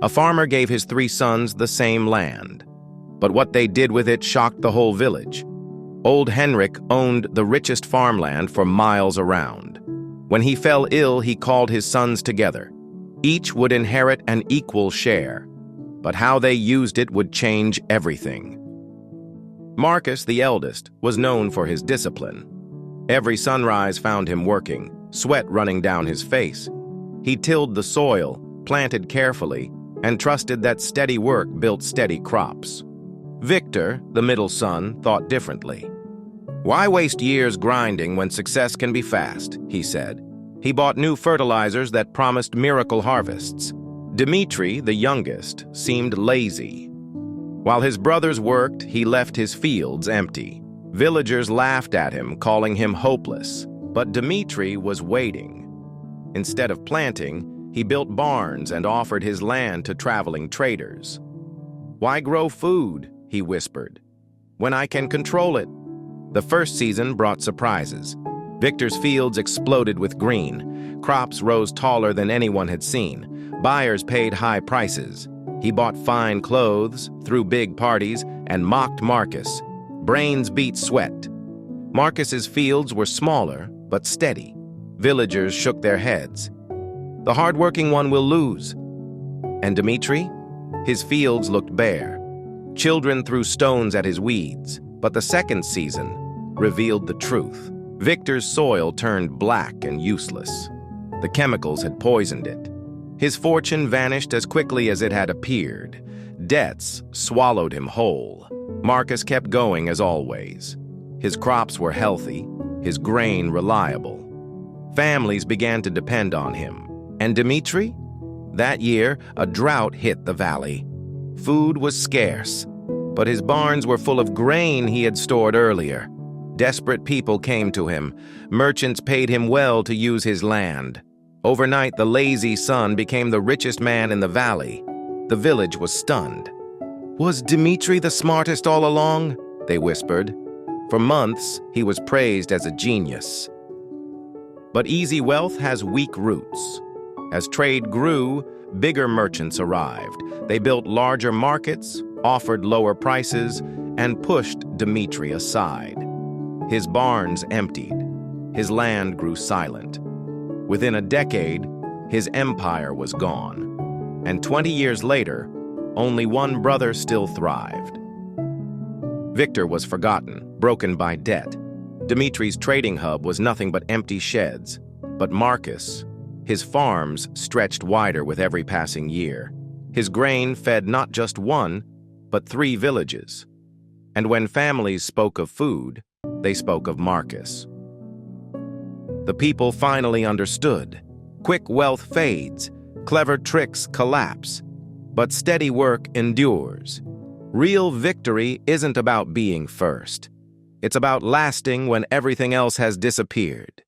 A farmer gave his 3 sons the same land, but what they did with it shocked the whole village. Old Henrik owned the richest farmland for miles around. When he fell ill, he called his sons together. Each would inherit an equal share, but how they used it would change everything. Marcus, the eldest, was known for his discipline. Every sunrise found him working, sweat running down his face. He tilled the soil, planted carefully, and trusted that steady work built steady crops. Victor, the middle son, thought differently. "Why waste years grinding when success can be fast?" he said. He bought new fertilizers that promised miracle harvests. Dmitri, the youngest, seemed lazy. While his brothers worked, he left his fields empty. Villagers laughed at him, calling him hopeless. But Dmitri was waiting. Instead of planting, he built barns and offered his land to traveling traders. "Why grow food?" he whispered, "when I can control it?" The first season brought surprises. Victor's fields exploded with green. Crops rose taller than anyone had seen. Buyers paid high prices. He bought fine clothes, threw big parties, and mocked Marcus. Brains beat sweat. Marcus's fields were smaller, but steady. Villagers shook their heads. "The hard-working one will lose." And Dmitri? His fields looked bare. Children threw stones at his weeds, but the second season revealed the truth. Victor's soil turned black and useless. The chemicals had poisoned it. His fortune vanished as quickly as it had appeared. Debts swallowed him whole. Marcus kept going as always. His crops were healthy, his grain reliable. Families began to depend on him. And Dmitri? That year, a drought hit the valley. Food was scarce, but his barns were full of grain he had stored earlier. Desperate people came to him. Merchants paid him well to use his land. Overnight, the lazy son became the richest man in the valley. The village was stunned. "Was Dmitri the smartest all along?" they whispered. For months, he was praised as a genius. But easy wealth has weak roots. As trade grew, bigger merchants arrived. They built larger markets, offered lower prices, and pushed Dmitri aside. His barns emptied. His land grew silent. Within a decade, his empire was gone. And 20 years later, only one brother still thrived. Victor was forgotten, broken by debt. Dmitri's trading hub was nothing but empty sheds. But Marcus, his farms stretched wider with every passing year. His grain fed not just one, but 3 villages. And when families spoke of food, they spoke of Marcus. The people finally understood. Quick wealth fades, clever tricks collapse, but steady work endures. Real victory isn't about being first. It's about lasting when everything else has disappeared.